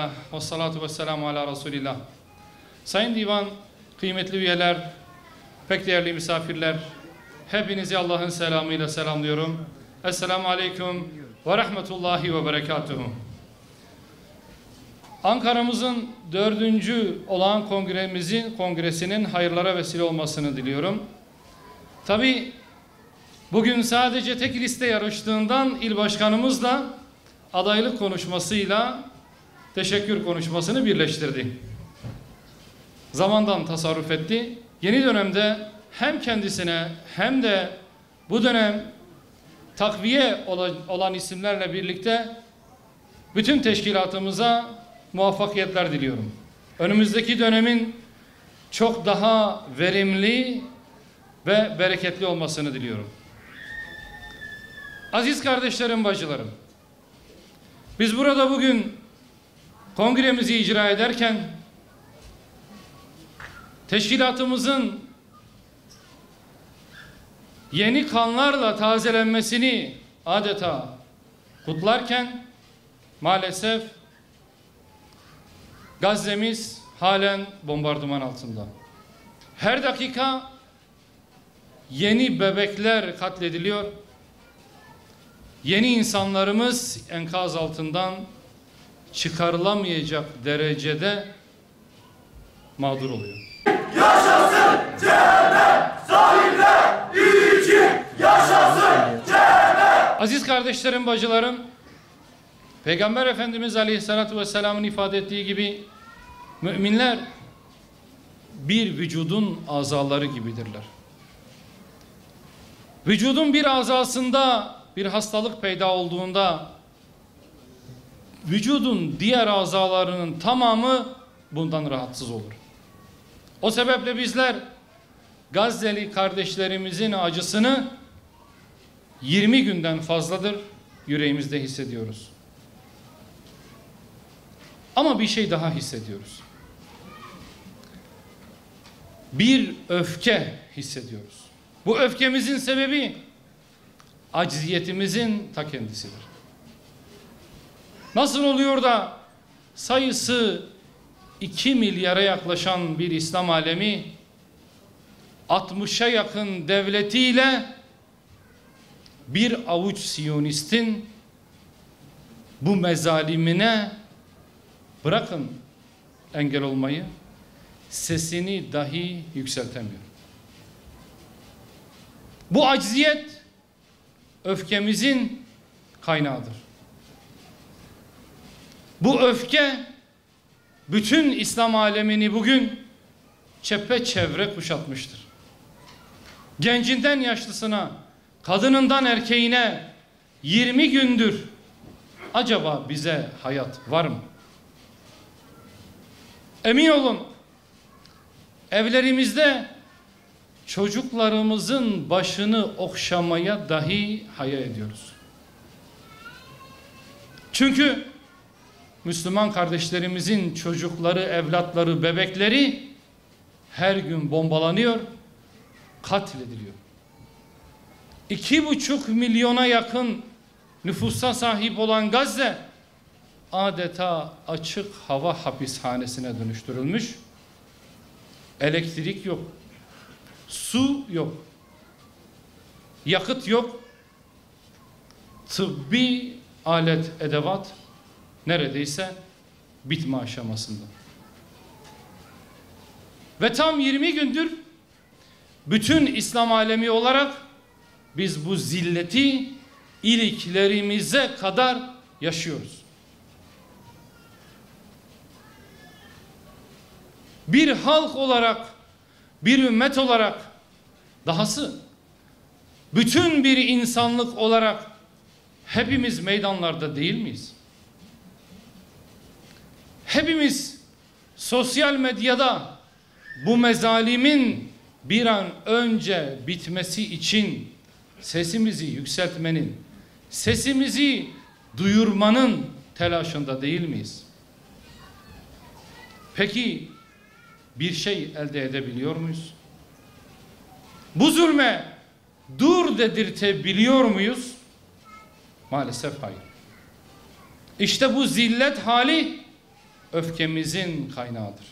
Elhamdülillah ve salatu ve selamu ala Resulillah. Sayın Divan, kıymetli üyeler, pek değerli misafirler, hepinizi Allah'ın selamıyla selamlıyorum. Esselamu Aleyküm ve Rahmetullahi ve Berekatuhu. Ankara'mızın 4. olağan kongresinin hayırlara vesile olmasını diliyorum. Tabii bugün sadece tek liste yarıştığından il başkanımızla adaylık konuşmasıyla teşekkür konuşmasını birleştirdi. Zamandan tasarruf etti. Yeni dönemde hem kendisine hem de bu dönem takviye olan isimlerle birlikte bütün teşkilatımıza muvaffakiyetler diliyorum. Önümüzdeki dönemin çok daha verimli ve bereketli olmasını diliyorum. Aziz kardeşlerim, bacılarım, biz burada bugün kongremizi icra ederken teşkilatımızın yeni kanlarla tazelenmesini adeta kutlarken maalesef Gazze'miz halen bombardıman altında. Her dakika yeni bebekler katlediliyor. Yeni insanlarımız enkaz altından çıkarılamayacak derecede mağdur oluyor. Yaşasın cehennem, sahiller için yaşasın cehennem. Aziz kardeşlerim, bacılarım, Peygamber Efendimiz Aleyhisselatü Vesselam'ın ifade ettiği gibi müminler bir vücudun azaları gibidirler. Vücudun bir azasında bir hastalık peyda olduğunda vücudun diğer azalarının tamamı bundan rahatsız olur. O sebeple bizler Gazze'li kardeşlerimizin acısını 20 günden fazladır yüreğimizde hissediyoruz. Ama bir şey daha hissediyoruz. Bir öfke hissediyoruz. Bu öfkemizin sebebi acziyetimizin ta kendisidir. Nasıl oluyor da sayısı 2 milyara yaklaşan bir İslam alemi 60'a yakın devletiyle bir avuç Siyonistin bu mezalimine bırakın engel olmayı, sesini dahi yükseltemiyor. Bu acziyet öfkemizin kaynağıdır. Bu öfke bütün İslam alemini bugün çepeçevre kuşatmıştır. Gencinden yaşlısına, kadınından erkeğine 20 gündür acaba bize hayat var mı? Emin olun, evlerimizde çocuklarımızın başını okşamaya dahi hayal ediyoruz. Çünkü Müslüman kardeşlerimizin çocukları, evlatları, bebekleri her gün bombalanıyor, katlediliyor. 2,5 milyona yakın nüfusa sahip olan Gazze adeta açık hava hapishanesine dönüştürülmüş. Elektrik yok, su yok, yakıt yok, tıbbi alet, edevat neredeyse bitme aşamasında. Ve tam 20 gündür bütün İslam alemi olarak biz bu zilleti iliklerimize kadar yaşıyoruz. Bir halk olarak, bir ümmet olarak, dahası bütün bir insanlık olarak hepimiz meydanlarda değil miyiz? Hepimiz sosyal medyada bu mezalimin bir an önce bitmesi için sesimizi yükseltmenin, sesimizi duyurmanın telaşında değil miyiz? Peki bir şey elde edebiliyor muyuz? Bu zulme dur dedirtebiliyor muyuz? Maalesef hayır. İşte bu zillet hali öfkemizin kaynağıdır.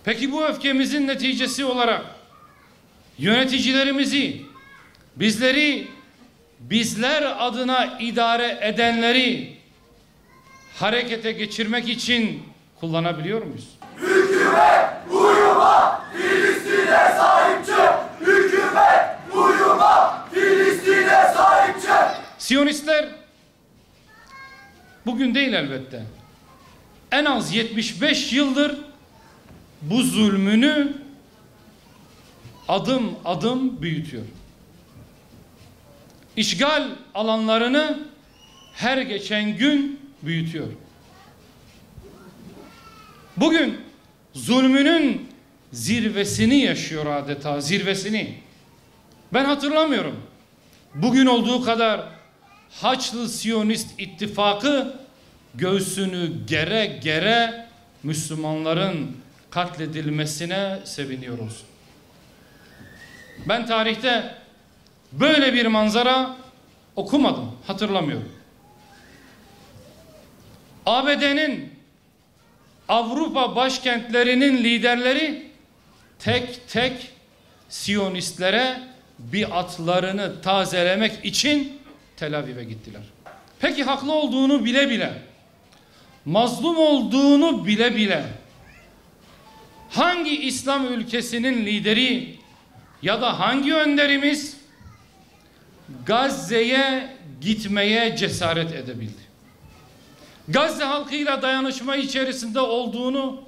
Peki bu öfkemizin neticesi olarak yöneticilerimizi, bizler adına idare edenleri harekete geçirmek için kullanabiliyor muyuz? Hükümet uyuma, Filistin'e sahip çık! Hükümet uyuma, Filistin'e sahip çık! Siyonistler bugün değil elbette. En az 75 yıldır bu zulmünü adım adım büyütüyor. İşgal alanlarını her geçen gün büyütüyor. Bugün zulmünün zirvesini yaşıyor adeta, zirvesini. Ben hatırlamıyorum. Bugün olduğu kadar Haçlı Siyonist ittifakı göğsünü gere gere Müslümanların katledilmesine seviniyoruz. Ben tarihte böyle bir manzara okumadım, hatırlamıyorum. ABD'nin Avrupa başkentlerinin liderleri tek tek Siyonistlere biatlarını tazelemek için Tel Aviv'e gittiler. Peki haklı olduğunu bile bile, mazlum olduğunu bile bile hangi İslam ülkesinin lideri ya da hangi önderimiz Gazze'ye gitmeye cesaret edebildi? Gazze halkıyla dayanışma içerisinde olduğunu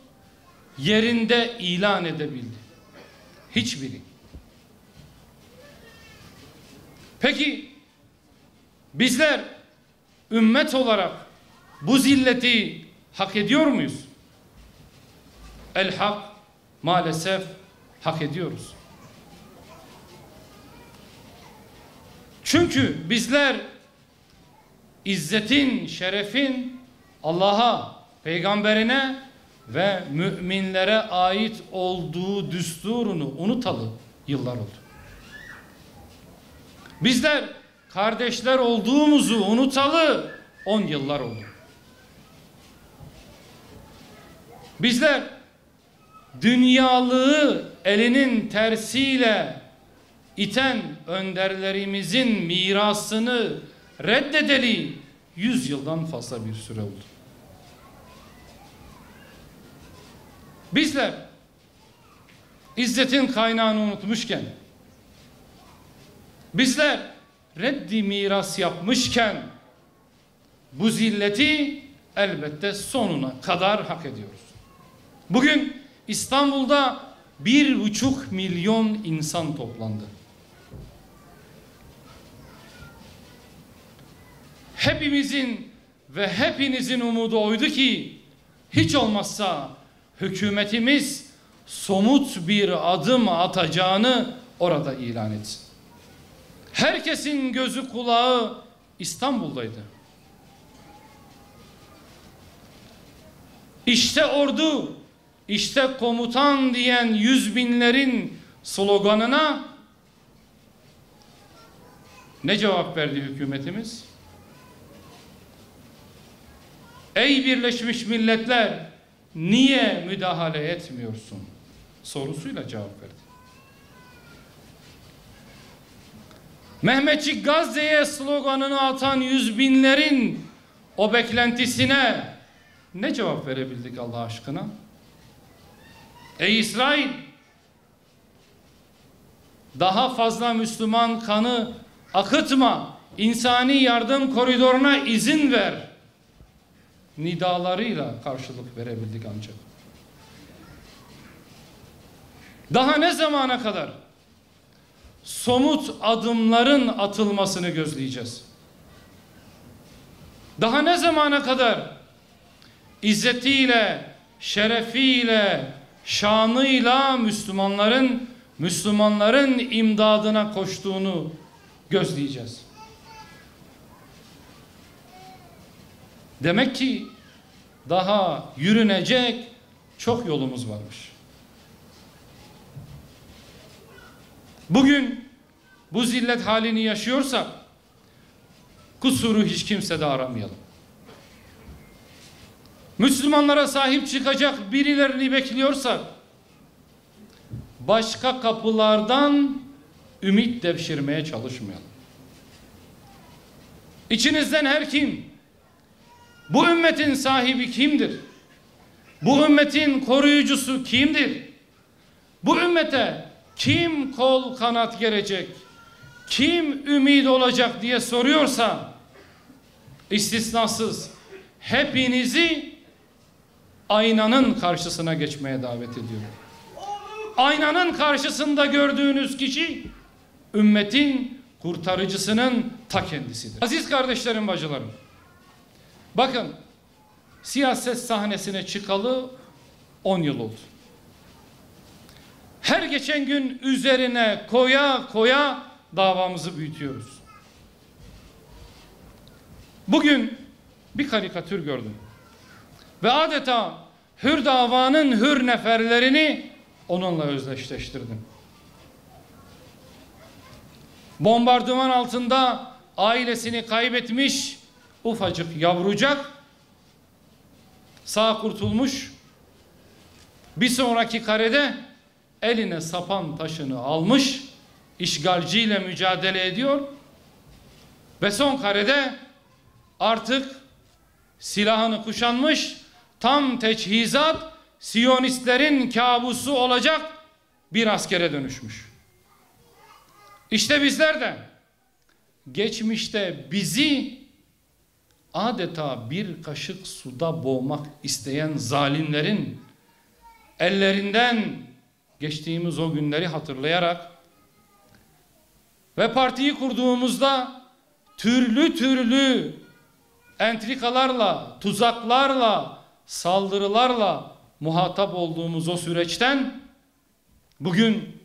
yerinde ilan edebildi. Hiçbiri. Peki bizler ümmet olarak bu zilleti hak ediyor muyuz? El-Hak maalesef hak ediyoruz. Çünkü bizler izzetin, şerefin Allah'a, peygamberine ve müminlere ait olduğu düsturunu unutalı yıllar oldu. Bizler kardeşler olduğumuzu unutalı 10 yıllar oldu. Bizler dünyalığı elinin tersiyle iten önderlerimizin mirasını reddedeli 100 yıldan fazla bir süre oldu. Bizler izzetin kaynağını unutmuşken, bizler reddi miras yapmışken bu zilleti elbette sonuna kadar hak ediyoruz. Bugün İstanbul'da 1,5 milyon insan toplandı. Hepimizin ve hepinizin umudu oydu ki hiç olmazsa hükümetimiz somut bir adım atacağını orada ilan etsin. Herkesin gözü kulağı İstanbul'daydı. İşte ordu, işte komutan diyen yüz binlerin sloganına ne cevap verdi hükümetimiz? Ey Birleşmiş Milletler, niye müdahale etmiyorsun? Sorusuyla cevap verdi. Mehmetçik Gazze'ye sloganını atan yüz binlerin o beklentisine ne cevap verebildik Allah aşkına? Ey İsrail, daha fazla Müslüman kanı akıtma, insani yardım koridoruna izin ver nidalarıyla karşılık verebildik ancak. Daha ne zamana kadar somut adımların atılmasını gözleyeceğiz? Daha ne zamana kadar izzetiyle, şerefiyle, şanıyla Müslümanların imdadına koştuğunu gözleyeceğiz? Demek ki daha yürünecek çok yolumuz varmış. Bugün bu zillet halini yaşıyorsak kusuru hiç kimsede aramayalım. Müslümanlara sahip çıkacak birilerini bekliyorsak, başka kapılardan ümit devşirmeye çalışmayalım. İçinizden her kim, bu ümmetin sahibi kimdir? Bu ümmetin koruyucusu kimdir? Bu ümmete kim kol kanat gerecek, kim ümit olacak diye soruyorsa, istisnasız hepinizi aynanın karşısına geçmeye davet ediyorum. Aynanın karşısında gördüğünüz kişi ümmetin kurtarıcısının ta kendisidir. Aziz kardeşlerim, bacılarım, bakın, siyaset sahnesine çıkalı 10 yıl oldu. Her geçen gün üzerine koya koya davamızı büyütüyoruz. Bugün bir karikatür gördüm ve adeta hür davanın hür neferlerini onunla özdeşleştirdim. Bombardıman altında ailesini kaybetmiş ufacık yavrucak sağ kurtulmuş, bir sonraki karede eline sapan taşını almış, işgalciyle mücadele ediyor ve son karede artık silahını kuşanmış, tam teçhizat, Siyonistlerin kabusu olacak bir askere dönüşmüş. İşte bizler de geçmişte bizi adeta bir kaşık suda boğmak isteyen zalimlerin ellerinden geçtiğimiz o günleri hatırlayarak ve partiyi kurduğumuzda türlü türlü entrikalarla, tuzaklarla, saldırılarla muhatap olduğumuz o süreçten bugün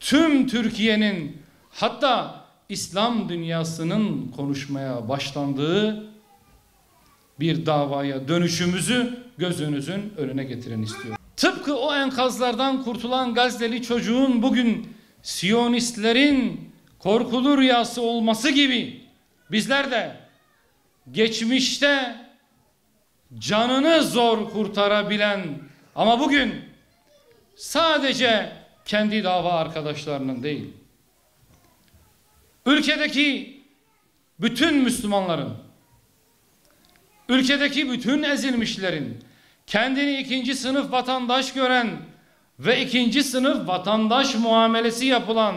tüm Türkiye'nin, hatta İslam dünyasının konuşmaya başlandığı bir davaya dönüşümüzü gözünüzün önüne getirin istiyorum. Tıpkı o enkazlardan kurtulan Gazze'li çocuğun bugün Siyonistlerin korkulu rüyası olması gibi bizler de geçmişte canını zor kurtarabilen ama bugün sadece kendi dava arkadaşlarının değil, ülkedeki bütün Müslümanların, ülkedeki bütün ezilmişlerin, kendini ikinci sınıf vatandaş gören ve ikinci sınıf vatandaş muamelesi yapılan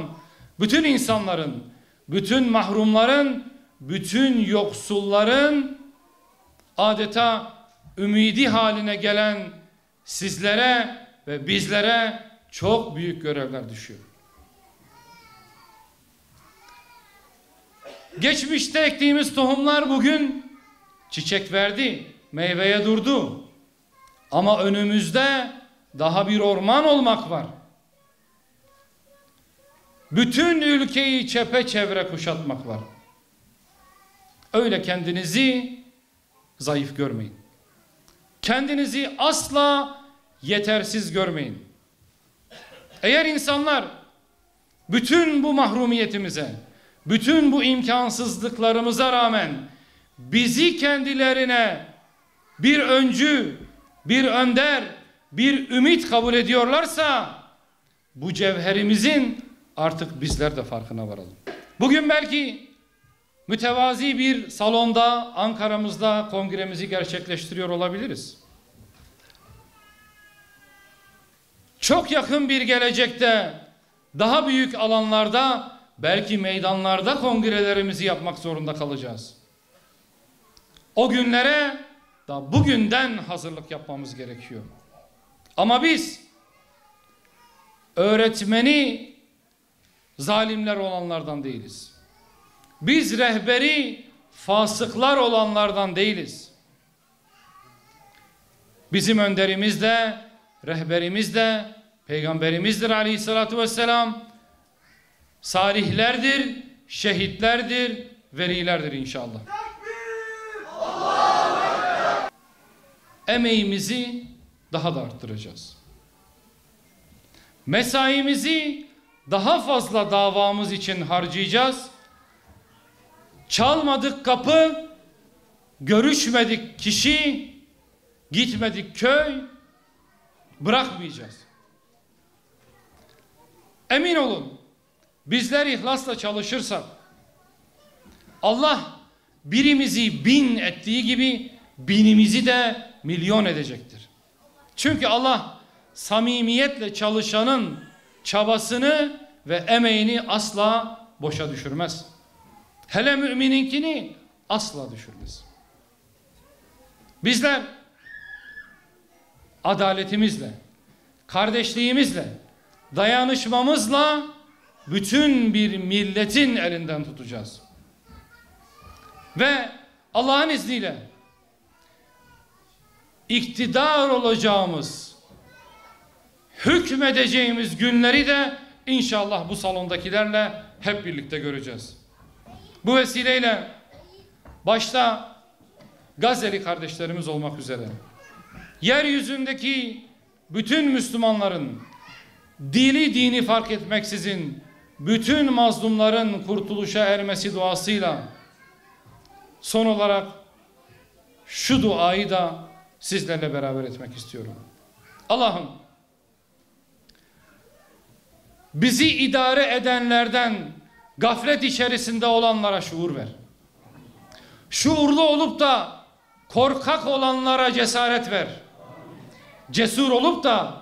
bütün insanların, bütün mahrumların, bütün yoksulların adeta ümidi haline gelen sizlere ve bizlere çok büyük görevler düşüyor. Geçmişte ektiğimiz tohumlar bugün çiçek verdi, meyveye durdu. Ama önümüzde daha bir orman olmak var. Bütün ülkeyi çepeçevre kuşatmak var. Öyle kendinizi zayıf görmeyin. Kendinizi asla yetersiz görmeyin. Eğer insanlar bütün bu mahrumiyetimize, bütün bu imkansızlıklarımıza rağmen bizi kendilerine bir öncü, bir önder, bir ümit kabul ediyorlarsa bu cevherimizin artık bizler de farkına varalım. Bugün belki mütevazi bir salonda Ankara'mızda kongremizi gerçekleştiriyor olabiliriz. Çok yakın bir gelecekte daha büyük alanlarda, belki meydanlarda kongrelerimizi yapmak zorunda kalacağız. O günlere da bugünden hazırlık yapmamız gerekiyor. Ama biz öğretmeni zalimler olanlardan değiliz. Biz rehberi fasıklar olanlardan değiliz. Bizim önderimiz de, rehberimiz de Peygamberimizdir aleyhissalatü vesselam. Salihlerdir, şehitlerdir, velilerdir inşallah. Emeğimizi daha da arttıracağız. Mesaimizi daha fazla davamız için harcayacağız. Çalmadık kapı, görüşmedik kişi, gitmedik köy bırakmayacağız. Emin olun, bizler ihlasla çalışırsak Allah birimizi 1000 ettiği gibi binimizi de milyon edecektir. Çünkü Allah samimiyetle çalışanın çabasını ve emeğini asla boşa düşürmez. Hele mümininkini asla düşürmez. Bizler adaletimizle, kardeşliğimizle, dayanışmamızla bütün bir milletin elinden tutacağız. Ve Allah'ın izniyle iktidar olacağımız, hükmedeceğimiz günleri de İnşallah bu salondakilerle hep birlikte göreceğiz. Bu vesileyle başta Gazze'li kardeşlerimiz olmak üzere yeryüzündeki bütün Müslümanların dili dini fark etmeksizin bütün mazlumların kurtuluşa ermesi duasıyla son olarak şu duayı da sizlerle beraber etmek istiyorum. Allah'ım bizi idare edenlerden gaflet içerisinde olanlara şuur ver. Şuurlu olup da korkak olanlara cesaret ver. Cesur olup da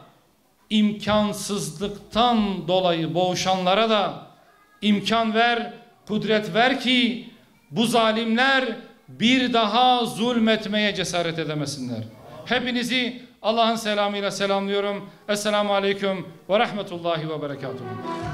imkansızlıktan dolayı boğuşanlara da imkan ver, kudret ver ki bu zalimler bir daha zulmetmeye cesaret edemesinler. Hepinizi Allah'ın selamıyla selamlıyorum. Esselamu Aleyküm ve Rahmetullahi ve Berekatuhu.